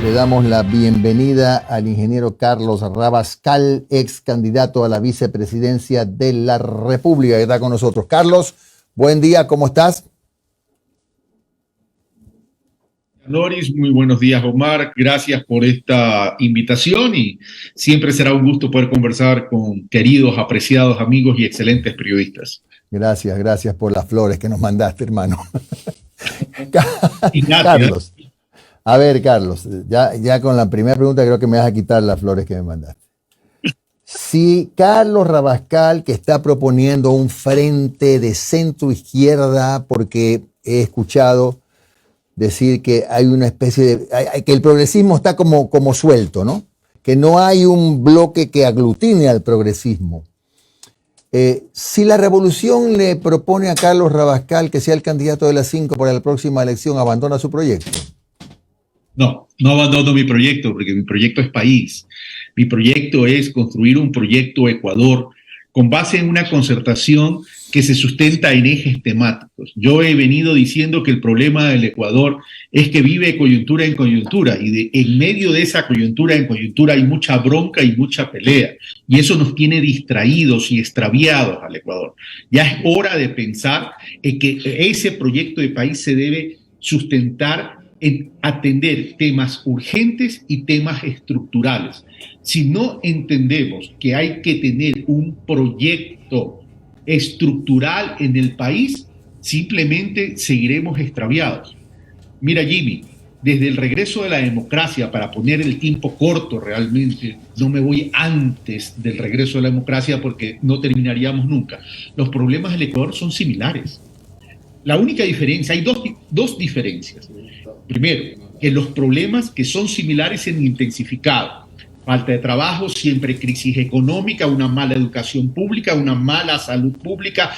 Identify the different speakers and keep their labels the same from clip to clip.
Speaker 1: Le damos la bienvenida al ingeniero Carlos Rabascal, ex candidato a la vicepresidencia de la República, que está con nosotros. Carlos, buen día, ¿cómo estás?
Speaker 2: Loris, muy buenos días, Omar. Gracias por esta invitación y siempre será un gusto poder conversar con queridos, apreciados amigos y excelentes periodistas.
Speaker 1: Gracias por las flores que nos mandaste, hermano.
Speaker 2: Gracias.
Speaker 1: Carlos. A ver, Carlos, ya con la primera pregunta creo que me vas a quitar las flores que me mandaste. Si Carlos Rabascal, que está proponiendo un frente de centro-izquierda, porque he escuchado decir que hay una especie de... que el progresismo está como suelto, ¿no? Que no hay un bloque que aglutine al progresismo. Si la revolución le propone a Carlos Rabascal que sea el candidato de las 5 para la próxima elección, ¿abandona su proyecto?
Speaker 2: No abandono mi proyecto, porque mi proyecto es país. Mi proyecto es construir un proyecto Ecuador con base en una concertación que se sustenta en ejes temáticos. Yo he venido diciendo que el problema del Ecuador es que vive de coyuntura en coyuntura y en medio de esa coyuntura en coyuntura hay mucha bronca y mucha pelea y eso nos tiene distraídos y extraviados al Ecuador. Ya es hora de pensar en que ese proyecto de país se debe sustentar en atender temas urgentes y temas estructurales. Si no entendemos que hay que tener un proyecto estructural en el país, simplemente seguiremos extraviados. Mira, Jimmy, desde el regreso de la democracia, para poner el tiempo corto realmente, no me voy antes del regreso de la democracia porque no terminaríamos nunca. Los problemas del Ecuador son similares. La única diferencia, hay dos diferencias. Primero, que los problemas que son similares se han intensificado. Falta de trabajo, siempre crisis económica, una mala educación pública, una mala salud pública,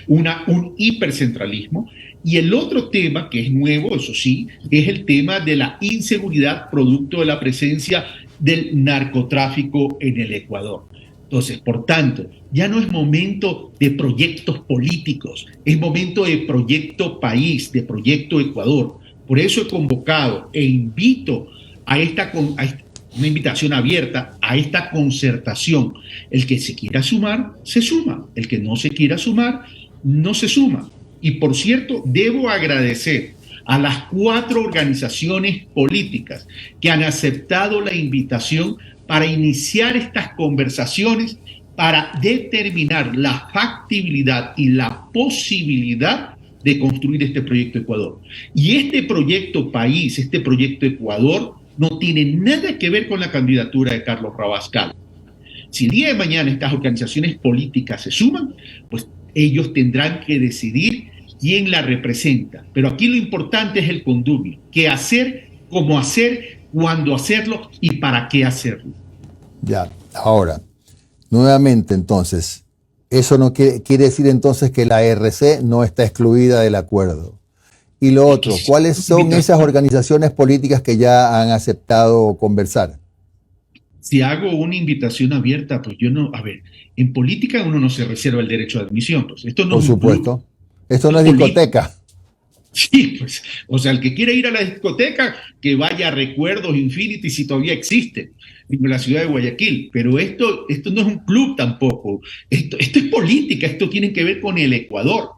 Speaker 2: un hipercentralismo. Y el otro tema, que es nuevo, eso sí, es el tema de la inseguridad producto de la presencia del narcotráfico en el Ecuador. Entonces, por tanto, ya no es momento de proyectos políticos, es momento de proyecto país, de proyecto Ecuador. Por eso he convocado e invito a una invitación abierta a esta concertación. El que se quiera sumar, se suma. El que no se quiera sumar, no se suma. Y por cierto, debo agradecer a las 4 organizaciones políticas que han aceptado la invitación para iniciar estas conversaciones para determinar la factibilidad y la posibilidad de construir este proyecto Ecuador. Y este proyecto país, este proyecto Ecuador, no tiene nada que ver con la candidatura de Carlos Rabascal. Si el día de mañana estas organizaciones políticas se suman, pues ellos tendrán que decidir quién la representa. Pero aquí lo importante es el condumio, qué hacer, cómo hacer, cuándo hacerlo y para qué hacerlo.
Speaker 1: Ya, ahora, nuevamente entonces, eso no quiere decir entonces que la RC no está excluida del acuerdo. Y lo otro, ¿cuáles son esas organizaciones políticas que ya han aceptado conversar?
Speaker 2: Si hago una invitación abierta, pues yo no, a ver, en política uno no se reserva el derecho de admisión. Pues esto no
Speaker 1: Por supuesto, esto no es discoteca.
Speaker 2: Sí, pues, o sea, el que quiere ir a la discoteca, que vaya a Recuerdos Infinity si todavía existe en la ciudad de Guayaquil, pero esto no es un club tampoco, esto es política, esto tiene que ver con el Ecuador.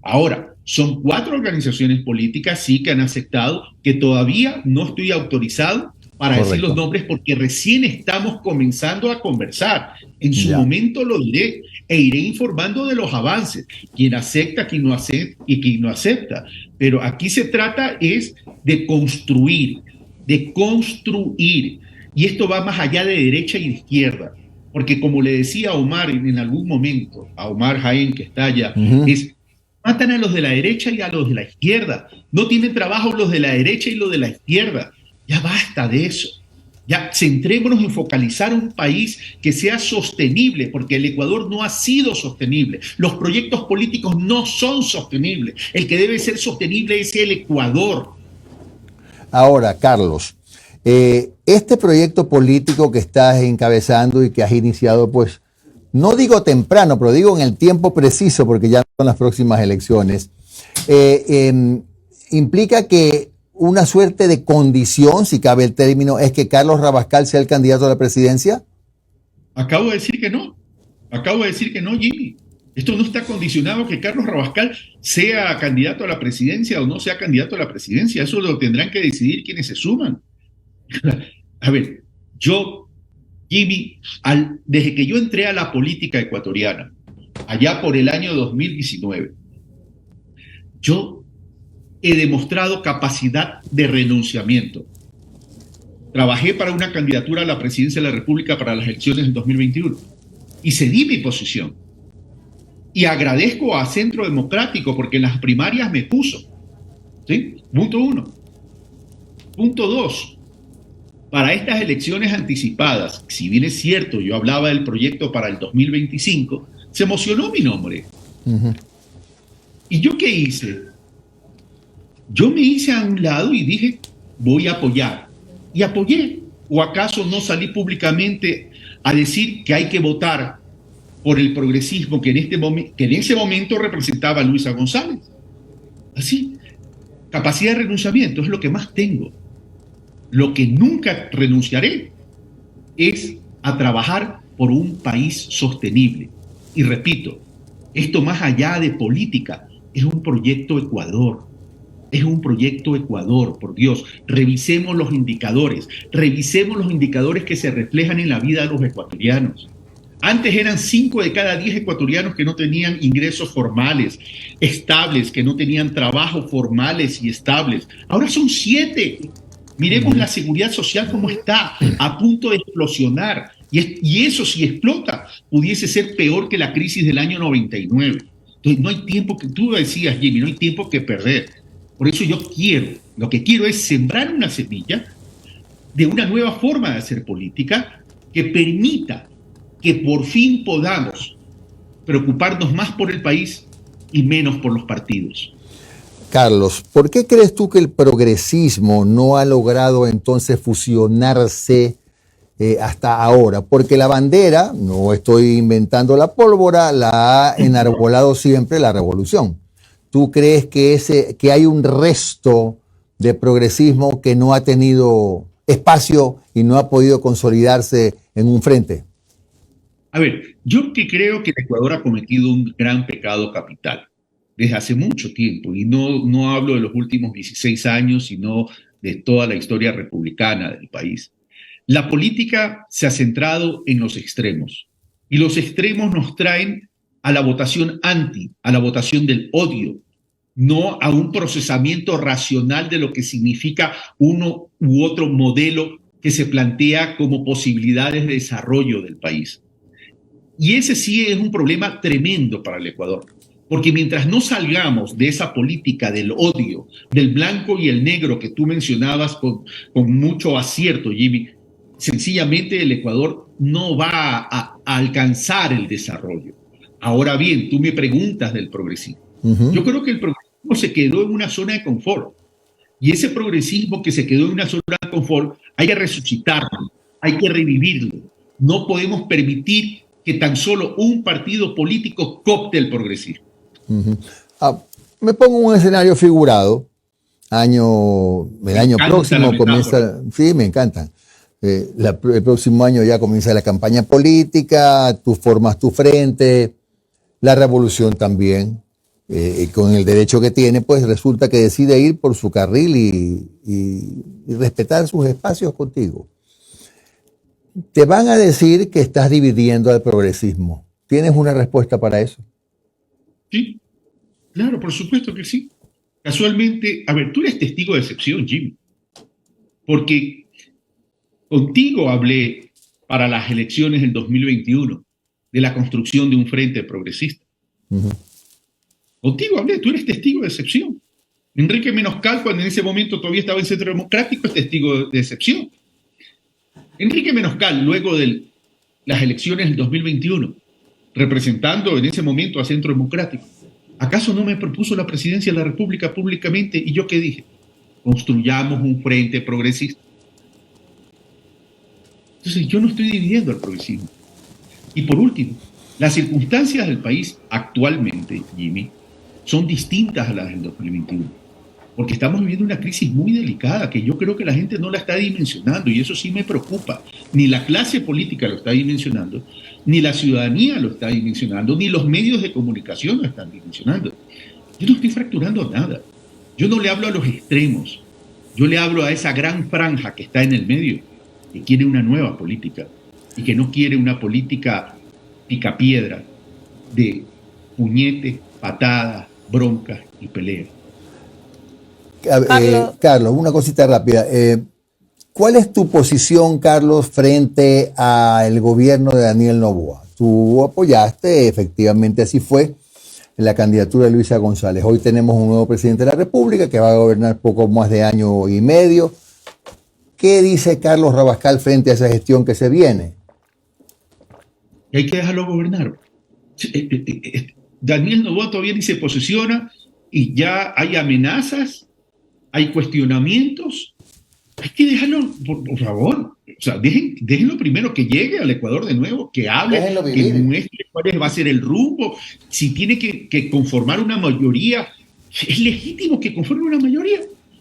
Speaker 2: Ahora, son 4 organizaciones políticas, sí, que han aceptado, que todavía no estoy autorizado para decir los nombres porque recién estamos comenzando a conversar. En su momento lo diré e iré informando de los avances, quién acepta, quién no acepta y quién no acepta. Pero aquí se trata es de construir. Y esto va más allá de derecha y de izquierda. Porque como le decía a Omar en algún momento, a Omar Jaén que está allá, matan a los de la derecha y a los de la izquierda. No tienen trabajo los de la derecha y los de la izquierda. Ya basta de eso. Ya centrémonos en focalizar un país que sea sostenible, porque el Ecuador no ha sido sostenible. Los proyectos políticos no son sostenibles. El que debe ser sostenible es el Ecuador.
Speaker 1: Ahora, Carlos, este proyecto político que estás encabezando y que has iniciado, pues, no digo temprano, pero digo en el tiempo preciso, porque ya son las próximas elecciones, implica que una suerte de condición, si cabe el término, es que Carlos Rabascal sea el candidato a la presidencia?
Speaker 2: Acabo de decir que no. Acabo de decir que no, Jimmy. Esto no está condicionado a que Carlos Rabascal sea candidato a la presidencia o no sea candidato a la presidencia. Eso lo tendrán que decidir quienes se suman. A ver, Jimmy, desde que yo entré a la política ecuatoriana, allá por el año 2019, yo he demostrado capacidad de renunciamiento. Trabajé para una candidatura a la presidencia de la República para las elecciones del 2021 y cedí mi posición. Y agradezco a Centro Democrático porque en las primarias me puso. ¿Sí? Punto 1. Punto 2. Para estas elecciones anticipadas, si bien es cierto, yo hablaba del proyecto para el 2025, se emocionó mi nombre. Uh-huh. ¿Y yo qué hice? Yo me hice a un lado y dije, voy a apoyar. Y apoyé. ¿O acaso no salí públicamente a decir que hay que votar por el progresismo que en ese momento representaba a Luisa González? Así. Capacidad de renunciamiento es lo que más tengo. Lo que nunca renunciaré es a trabajar por un país sostenible. Y repito, esto más allá de política, es un proyecto Ecuador. Es un proyecto Ecuador, por Dios. Revisemos los indicadores que se reflejan en la vida de los ecuatorianos. Antes eran 5 de cada 10 ecuatorianos que no tenían ingresos formales, estables, que no tenían trabajos formales y estables. Ahora son 7. Miremos la seguridad social como está, a punto de explosionar. Y eso, si explota, pudiese ser peor que la crisis del año 99. Entonces, no hay tiempo que, tú decías, Jimmy, no hay tiempo que perder. Por eso lo que quiero es sembrar una semilla de una nueva forma de hacer política que permita que por fin podamos preocuparnos más por el país y menos por los partidos.
Speaker 1: Carlos, ¿por qué crees tú que el progresismo no ha logrado entonces fusionarse hasta ahora? Porque la bandera, no estoy inventando la pólvora, la ha enarbolado siempre la revolución. ¿Tú crees que hay un resto de progresismo que no ha tenido espacio y no ha podido consolidarse en un frente?
Speaker 2: A ver, yo que creo que el Ecuador ha cometido un gran pecado capital desde hace mucho tiempo, y no hablo de los últimos 16 años, sino de toda la historia republicana del país. La política se ha centrado en los extremos, y los extremos nos traen a la votación a la votación del odio, no a un procesamiento racional de lo que significa uno u otro modelo que se plantea como posibilidades de desarrollo del país. Y ese sí es un problema tremendo para el Ecuador, porque mientras no salgamos de esa política del odio, del blanco y el negro que tú mencionabas con mucho acierto, Jimmy, sencillamente el Ecuador no va a alcanzar el desarrollo. Ahora bien, tú me preguntas del progresismo. Uh-huh. Yo creo que el progresismo se quedó en una zona de confort, y ese progresismo que se quedó en una zona de confort hay que resucitarlo, hay que revivirlo. No podemos permitir que tan solo un partido político coopte el progresismo.
Speaker 1: Uh-huh. Me pongo un escenario figurado. El año próximo comienza. Sí, me encantan. El próximo año ya comienza la campaña política, tú formas tu frente, la revolución también, con el derecho que tiene, pues resulta que decide ir por su carril y respetar sus espacios contigo. Te van a decir que estás dividiendo al progresismo. ¿Tienes una respuesta para eso?
Speaker 2: Sí, claro, por supuesto que sí. Casualmente, a ver, tú eres testigo de excepción, Jimmy, porque contigo hablé para las elecciones del 2021 de la construcción de un frente progresista. Uh-huh. Contigo hablé, tú eres testigo de excepción. Enrique Menoscal, cuando en ese momento todavía estaba en Centro Democrático, es testigo de excepción. Enrique Menoscal, luego de las elecciones del 2021, representando en ese momento a Centro Democrático, ¿acaso no me propuso la presidencia de la República públicamente? ¿Y yo qué dije? Construyamos un frente progresista. Entonces, yo no estoy dividiendo al progresismo. Y por último, las circunstancias del país actualmente, Jimmy, son distintas a las del 2021. porque estamos viviendo una crisis muy delicada que yo creo que la gente no la está dimensionando y eso sí me preocupa. Ni la clase política lo está dimensionando, ni la ciudadanía lo está dimensionando, ni los medios de comunicación lo están dimensionando. Yo no estoy fracturando nada. Yo no le hablo a los extremos. Yo le hablo a esa gran franja que está en el medio, que quiere una nueva política y que no quiere una política picapiedra de puñete, patadas, broncas y peleas.
Speaker 1: Carlos, una cosita rápida. ¿Cuál es tu posición, Carlos, frente al gobierno de Daniel Noboa? Tú apoyaste, efectivamente así fue, la candidatura de Luisa González. Hoy tenemos un nuevo presidente de la República que va a gobernar poco más de año y medio. ¿Qué dice Carlos Rabascal frente a esa gestión que se viene?
Speaker 2: Hay que dejarlo gobernar. Daniel Noboa todavía ni se posesiona y ya hay amenazas, hay cuestionamientos. Hay que dejarlo, por favor. O sea, déjenlo primero que llegue al Ecuador de nuevo, que hable, que muestre cuál va a ser el rumbo. Si tiene que conformar una mayoría, es legítimo que conforme una mayoría.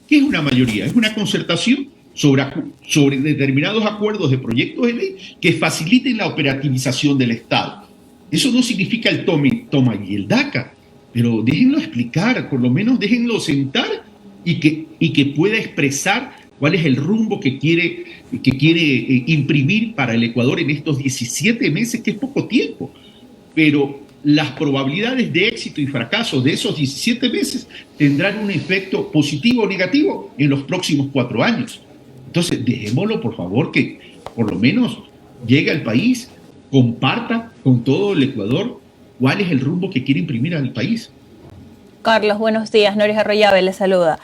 Speaker 2: ¿Qué es una mayoría? Es una concertación sobre determinados acuerdos de proyectos de ley que faciliten la operativización del Estado. Eso no significa el toma y el daca, pero déjenlo explicar, por lo menos déjenlo sentar y que pueda expresar cuál es el rumbo que quiere imprimir para el Ecuador en estos 17 meses, que es poco tiempo. Pero las probabilidades de éxito y fracaso de esos 17 meses tendrán un efecto positivo o negativo en los próximos 4 años. Entonces, dejémoslo, por favor, que por lo menos llegue al país, comparta con todo el Ecuador cuál es el rumbo que quiere imprimir al país.
Speaker 3: Carlos, buenos días. Noris Arroyave le saluda.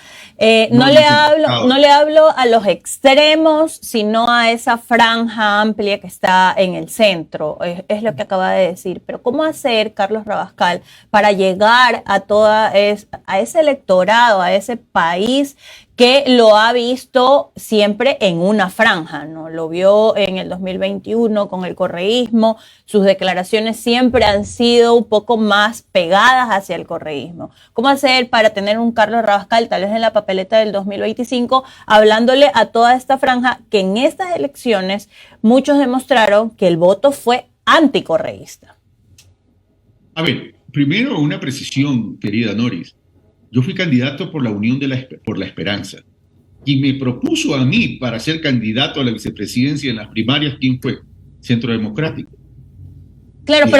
Speaker 3: No le hablo a los extremos, sino a esa franja amplia que está en el centro. Es lo que acaba de decir. Pero ¿cómo hacer, Carlos Rabascal, para llegar a ese electorado, a ese país que lo ha visto siempre en una franja, ¿no? Lo vio en el 2021 con el correísmo, sus declaraciones siempre han sido un poco más pegadas hacia el correísmo. ¿Cómo hacer para tener un Carlos Rabascal, tal vez en la papeleta del 2025, hablándole a toda esta franja que en estas elecciones muchos demostraron que el voto fue anticorreísta?
Speaker 2: A ver, primero una precisión, querida Noris. Yo fui candidato por la Unión por la Esperanza. Quien me propuso a mí para ser candidato a la vicepresidencia en las primarias, ¿quién fue? Centro Democrático.
Speaker 3: Claro,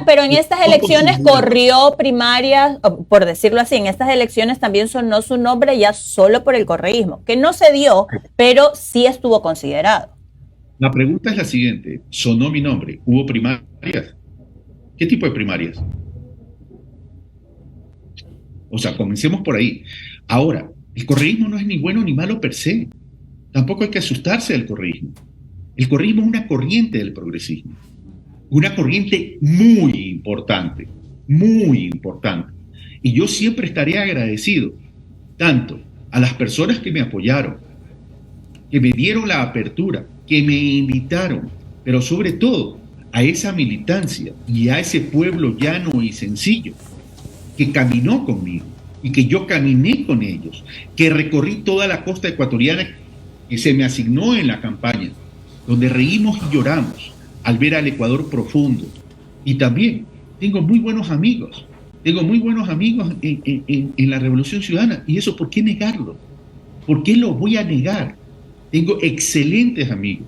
Speaker 3: pero en estas elecciones corrió primarias, por decirlo así, en estas elecciones también sonó su nombre ya solo por el correísmo, que no se dio, pero sí estuvo considerado.
Speaker 2: La pregunta es la siguiente, sonó mi nombre, ¿hubo primarias? ¿Qué tipo de primarias? O sea, comencemos por ahí. Ahora, el correísmo no es ni bueno ni malo per se. Tampoco hay que asustarse del correísmo. El correísmo es una corriente del progresismo. Una corriente muy importante, muy importante. Y yo siempre estaré agradecido tanto a las personas que me apoyaron, que me dieron la apertura, que me invitaron, pero sobre todo a esa militancia y a ese pueblo llano y sencillo que caminó conmigo y que yo caminé con ellos, que recorrí toda la costa ecuatoriana que se me asignó en la campaña, donde reímos y lloramos al ver al Ecuador profundo. Y también tengo muy buenos amigos en la Revolución Ciudadana, y eso, ¿por qué negarlo? ¿Por qué lo voy a negar? Tengo excelentes amigos,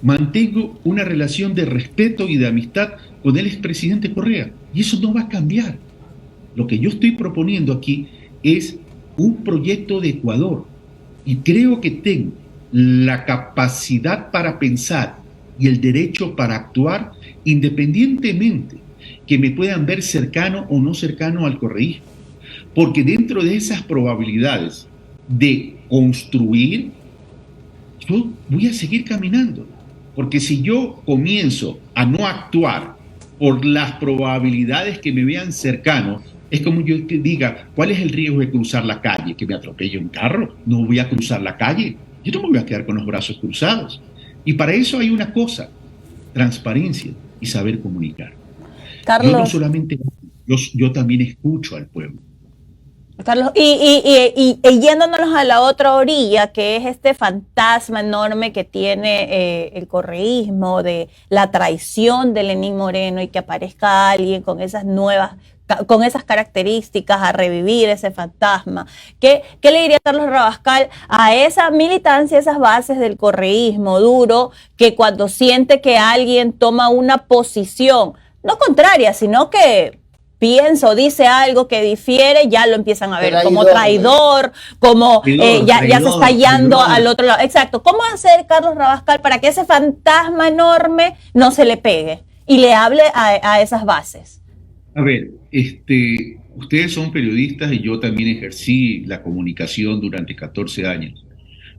Speaker 2: mantengo una relación de respeto y de amistad con el expresidente Correa, y eso no va a cambiar. Lo que yo estoy proponiendo aquí es un proyecto de Ecuador y creo que tengo la capacidad para pensar y el derecho para actuar independientemente que me puedan ver cercano o no cercano al correísmo. Porque dentro de esas probabilidades de construir, yo voy a seguir caminando. Porque si yo comienzo a no actuar por las probabilidades que me vean cercano, es como yo te diga, ¿cuál es el riesgo de cruzar la calle? ¿Que me atropelle un carro? No voy a cruzar la calle. Yo no me voy a quedar con los brazos cruzados. Y para eso hay una cosa, transparencia y saber comunicar.
Speaker 3: Carlos.
Speaker 2: Yo no solamente, yo también escucho al pueblo.
Speaker 3: Carlos, y yéndonos a la otra orilla, que es este fantasma enorme que tiene el correísmo de la traición de Lenín Moreno y que aparezca alguien con con esas características a revivir ese fantasma. ¿Qué le diría Carlos Rabascal a esa militancia, esas bases del correísmo duro, que cuando siente que alguien toma una posición, no contraria, sino que piensa o dice algo que difiere, ya lo empiezan a ver como traidor, como ya se está yendo al otro lado? Exacto. ¿Cómo hacer Carlos Rabascal para que ese fantasma enorme no se le pegue y le hable a esas bases?
Speaker 2: A ver, ustedes son periodistas y yo también ejercí la comunicación durante 14 años.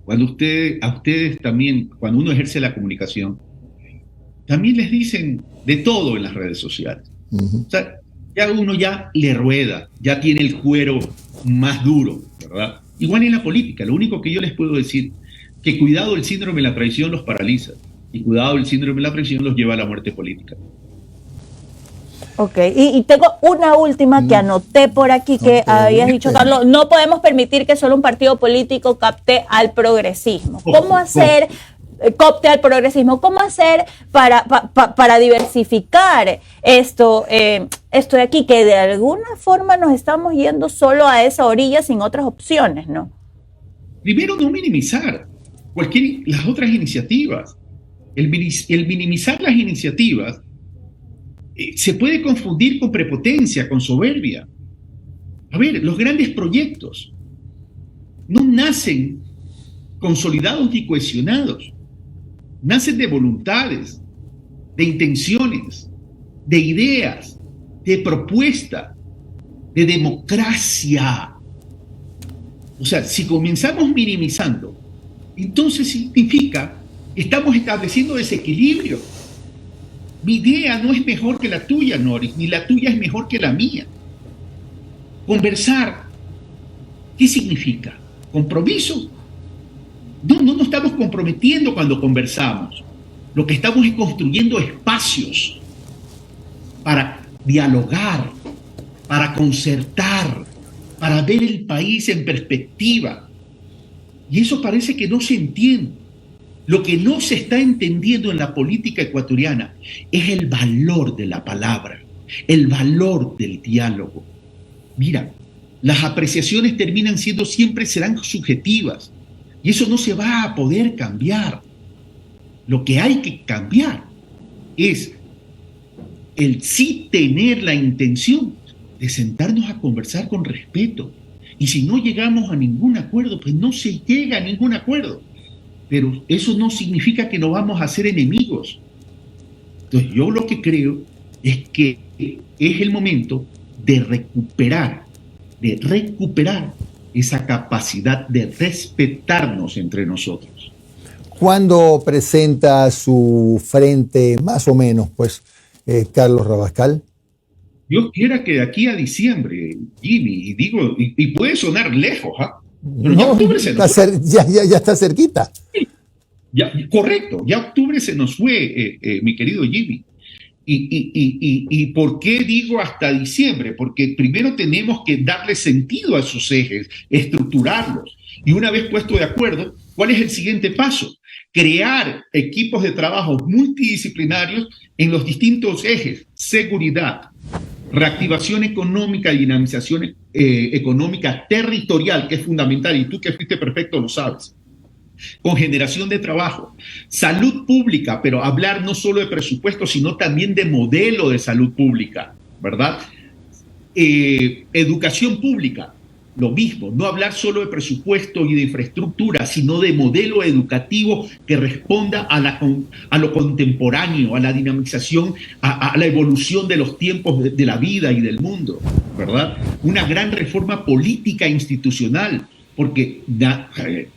Speaker 2: A ustedes también, cuando uno ejerce la comunicación, también les dicen de todo en las redes sociales. O sea, ya uno ya le rueda, ya tiene el cuero más duro, ¿verdad? Igual en la política, lo único que yo les puedo decir, que cuidado, el síndrome de la traición los paraliza, y cuidado, el síndrome de la traición los lleva a la muerte política.
Speaker 3: Ok, y tengo una última que anoté por aquí que habías dicho, Carlos, no podemos permitir que solo un partido político capte al progresismo. ¿Cómo hacer... copte al progresismo? ¿Cómo hacer para diversificar esto de aquí, que de alguna forma nos estamos yendo solo a esa orilla sin otras opciones, ¿no?
Speaker 2: Primero, no minimizar las otras iniciativas. El minimizar las iniciativas se puede confundir con prepotencia, con soberbia. A ver, los grandes proyectos no nacen consolidados y cohesionados. Nacen de voluntades, de intenciones, de ideas, de propuesta, de democracia. O sea, si comenzamos minimizando, entonces significa que estamos estableciendo desequilibrio. Mi idea no es mejor que la tuya, Noris, ni la tuya es mejor que la mía. Conversar, ¿qué significa? ¿Compromiso? No nos estamos comprometiendo cuando conversamos. Lo que estamos es construyendo espacios para dialogar, para concertar, para ver el país en perspectiva. Y eso parece que no se entiende. Lo que no se está entendiendo en la política ecuatoriana es el valor de la palabra, el valor del diálogo. Mira, las apreciaciones serán subjetivas. Y eso no se va a poder cambiar. Lo que hay que cambiar es el sí tener la intención de sentarnos a conversar con respeto. Y si no llegamos a ningún acuerdo, pues no se llega a ningún acuerdo. Pero eso no significa que no vamos a ser enemigos. Entonces yo lo que creo es que es el momento de recuperar esa capacidad de respetarnos entre nosotros.
Speaker 1: ¿Cuándo presenta su frente, más o menos, pues, Carlos Rabascal?
Speaker 2: Dios quiera que de aquí a diciembre, Jimmy, y puede sonar lejos, pero
Speaker 1: no,
Speaker 2: ya octubre se nos
Speaker 1: fue. Ya está cerquita.
Speaker 2: Correcto, ya octubre se nos fue, mi querido Jimmy. ¿Y por qué digo hasta diciembre? Porque primero tenemos que darle sentido a esos ejes, estructurarlos. Y una vez puesto de acuerdo, ¿cuál es el siguiente paso? Crear equipos de trabajo multidisciplinarios en los distintos ejes: seguridad, reactivación económica y dinamización económica territorial, que es fundamental, y tú que fuiste perfecto lo sabes. Con generación de trabajo, salud pública, pero hablar no solo de presupuesto, sino también de modelo de salud pública, ¿verdad? Educación pública, lo mismo, no hablar solo de presupuesto y de infraestructura, sino de modelo educativo que responda a lo contemporáneo, a la dinamización, a la evolución de los tiempos de la vida y del mundo, ¿verdad? Una gran reforma política e institucional, porque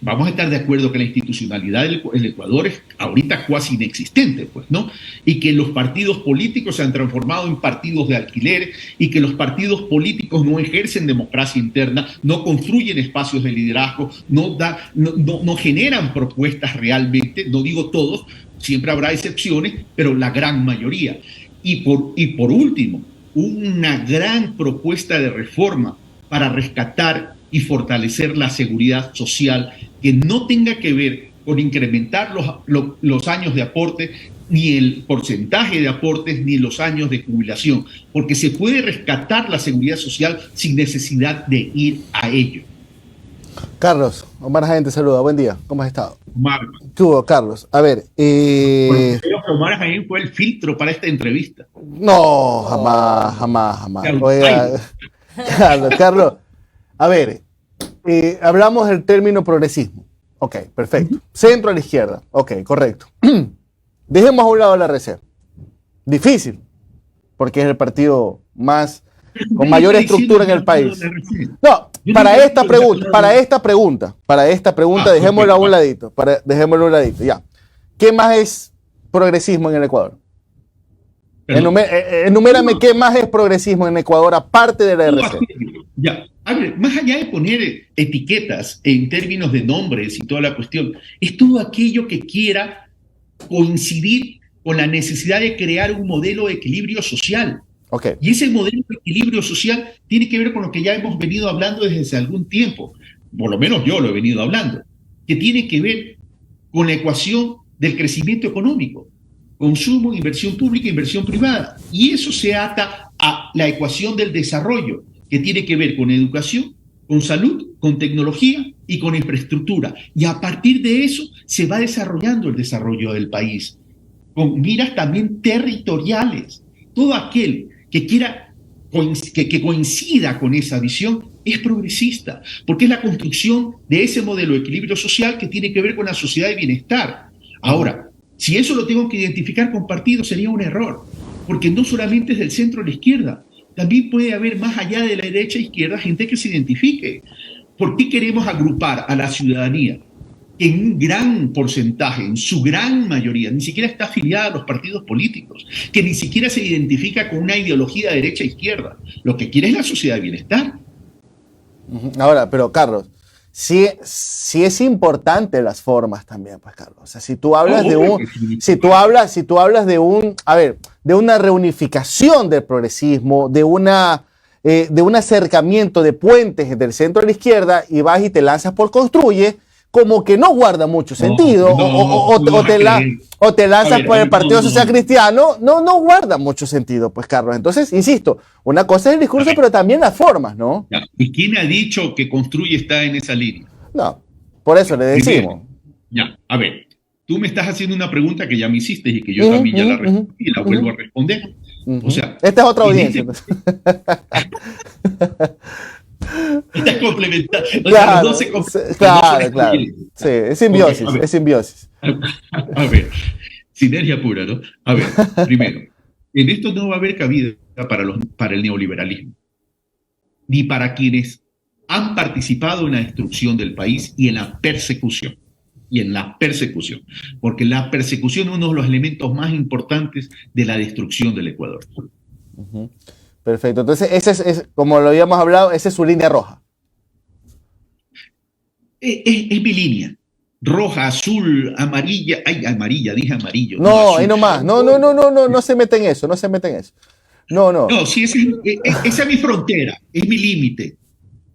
Speaker 2: vamos a estar de acuerdo que la institucionalidad del Ecuador es ahorita casi inexistente, pues, ¿no? Y que los partidos políticos se han transformado en partidos de alquiler y que los partidos políticos no ejercen democracia interna, no construyen espacios de liderazgo, no generan propuestas realmente, no digo todos, siempre habrá excepciones, pero la gran mayoría. Y por último, una gran propuesta de reforma para rescatar y fortalecer la seguridad social, que no tenga que ver con incrementar los años de aporte, ni el porcentaje de aportes, ni los años de jubilación, porque se puede rescatar la seguridad social sin necesidad de ir a ello.
Speaker 4: Carlos, Omar Jaén te saluda, buen día, ¿cómo has estado?
Speaker 2: Omar.
Speaker 4: ¿Qué hubo, Carlos? A ver,
Speaker 2: Creo que Omar Jaén fue el filtro para esta entrevista.
Speaker 4: No, jamás. Oiga, Carlos, a ver, hablamos del término progresismo. Ok, perfecto. Centro a la izquierda. Ok, correcto. Dejemos a un lado la RC. Difícil, porque es el partido con mayor estructura en el país. No, para esta pregunta, dejémoslo a un ladito. Ya. ¿Qué más es progresismo en el Ecuador? Enumérame qué más es progresismo en Ecuador aparte de la RC.
Speaker 2: Ya, a ver, más allá de poner etiquetas en términos de nombres y toda la cuestión, es todo aquello que quiera coincidir con la necesidad de crear un modelo de equilibrio social.
Speaker 4: Okay.
Speaker 2: Y ese modelo de equilibrio social tiene que ver con lo que ya hemos venido hablando desde hace algún tiempo, por lo menos yo lo he venido hablando, que tiene que ver con la ecuación del crecimiento económico, consumo, inversión pública e inversión privada. Y eso se ata a la ecuación del desarrollo, que tiene que ver con educación, con salud, con tecnología y con infraestructura. Y a partir de eso se va desarrollando el desarrollo del país, con miras también territoriales. Todo aquel que quiera que coincida con esa visión es progresista, porque es la construcción de ese modelo de equilibrio social que tiene que ver con la sociedad de bienestar. Ahora, si eso lo tengo que identificar con partidos sería un error, porque no solamente es del centro a la izquierda, también puede haber más allá de la derecha e izquierda gente que se identifique. ¿Por qué queremos agrupar a la ciudadanía en un gran porcentaje, en su gran mayoría, ni siquiera está afiliada a los partidos políticos, que ni siquiera se identifica con una ideología derecha-izquierda? Lo que quiere es la sociedad de bienestar.
Speaker 4: Ahora, pero Carlos, sí es importante las formas también, pues Carlos. O sea, si tú hablas de una reunificación del progresismo, de un acercamiento de puentes del centro a la izquierda y vas y te lanzas por Construye, como que no guarda mucho sentido, o te lanzas por el Partido Social Cristiano, no guarda mucho sentido, pues Carlos. Entonces, insisto, una cosa es el discurso, pero también las formas, ¿no?
Speaker 2: ¿Y quién ha dicho que Construye está en esa línea?
Speaker 4: No, por eso le decimos.
Speaker 2: Ya, a ver, tú me estás haciendo una pregunta que ya me hiciste y que yo también ya la respondí y la vuelvo a responder. O sea,
Speaker 4: esta es otra audiencia.
Speaker 2: Estás complementando.
Speaker 4: Claro, claro. Sí, es simbiosis.
Speaker 2: A ver, sinergia pura, ¿no? A ver, primero, en esto no va a haber cabida para el neoliberalismo, ni para quienes han participado en la destrucción del país y en la persecución. Porque la persecución es uno de los elementos más importantes de la destrucción del Ecuador.
Speaker 4: Perfecto, entonces ese es, como lo habíamos hablado, esa es su línea roja.
Speaker 2: Es mi línea. Roja, azul, amarilla. Ay, amarilla, dije amarillo.
Speaker 4: No, ahí nomás. No se mete en eso, No,
Speaker 2: sí, esa es mi frontera, es mi límite.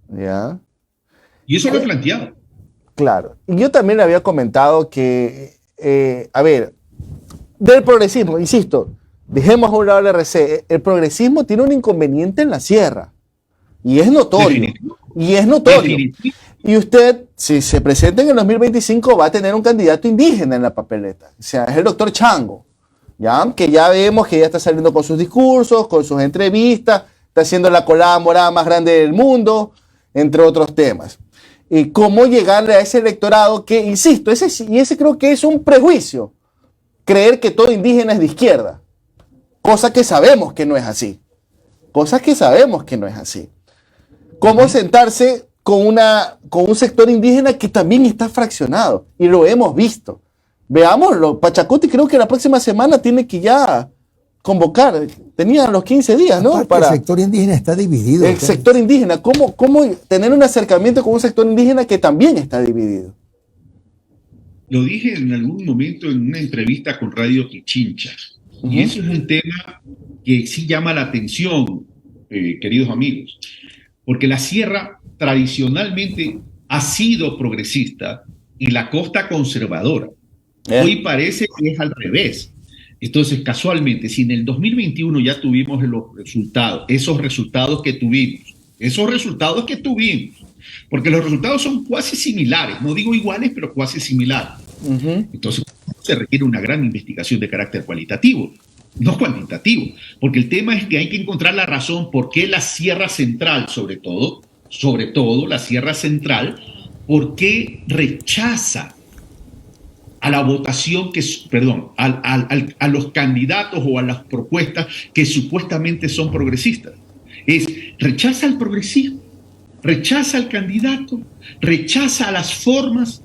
Speaker 4: Ya.
Speaker 2: Y eso lo he planteado.
Speaker 4: Claro. Y yo también le había comentado que, del progresismo, insisto, dejemos a un lado el RC, el progresismo tiene un inconveniente en la sierra. Y es notorio.
Speaker 2: Definitivo.
Speaker 4: Y usted, si se presenta en el 2025, va a tener un candidato indígena en la papeleta. O sea, es el doctor Chango. ¿Ya? Que ya vemos que ya está saliendo con sus discursos, con sus entrevistas, está haciendo la colada morada más grande del mundo, entre otros temas. Y cómo llegarle a ese electorado que, insisto, ese creo que es un prejuicio, creer que todo indígena es de izquierda, cosa que sabemos que no es así. Cómo sentarse con un sector indígena que también está fraccionado, y lo hemos visto. Veámoslo, Pachacuti creo que la próxima semana tiene que ya convocar, tenía los 15 días, ¿no?
Speaker 1: El sector indígena está dividido.
Speaker 4: El sector indígena, ¿cómo tener un acercamiento con un sector indígena que también está dividido?
Speaker 2: Lo dije en algún momento en una entrevista con Radio Pichincha, y eso es un tema que sí llama la atención, queridos amigos, porque la sierra tradicionalmente ha sido progresista y la costa conservadora. Hoy parece que es al revés. Entonces, casualmente, si en el 2021 ya tuvimos los resultados, esos resultados que tuvimos, porque los resultados son casi similares, no digo iguales, pero casi similares. Entonces, se requiere una gran investigación de carácter cualitativo, no cuantitativo, porque el tema es que hay que encontrar la razón por qué la Sierra Central, sobre todo la Sierra Central, por qué rechaza a la votación a los candidatos o a las propuestas que supuestamente son progresistas. Rechaza el progresismo, rechaza al candidato, rechaza las formas.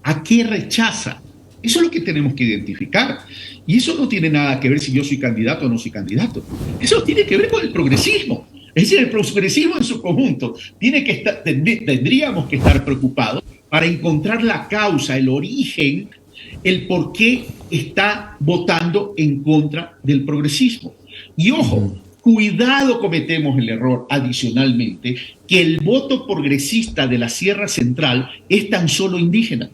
Speaker 2: ¿A qué rechaza? Eso es lo que tenemos que identificar. Y eso no tiene nada que ver si yo soy candidato o no soy candidato. Eso tiene que ver con el progresismo. Es decir, el progresismo en su conjunto tendríamos que estar preocupados para encontrar la causa, el origen, el por qué está votando en contra del progresismo. Y ojo, cuidado, cometemos el error adicionalmente que el voto progresista de la Sierra Central es tan solo indígena.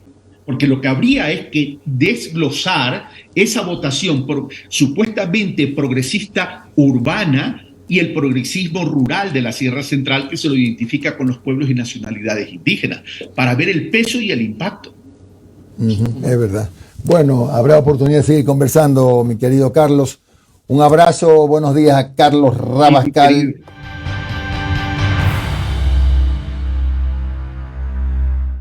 Speaker 2: Porque lo que habría es que desglosar esa votación supuestamente progresista urbana y el progresismo rural de la Sierra Central, que se lo identifica con los pueblos y nacionalidades indígenas, para ver el peso y el impacto.
Speaker 1: Es verdad. Bueno, habrá oportunidad de seguir conversando, mi querido Carlos. Un abrazo, buenos días a Carlos Rabascal.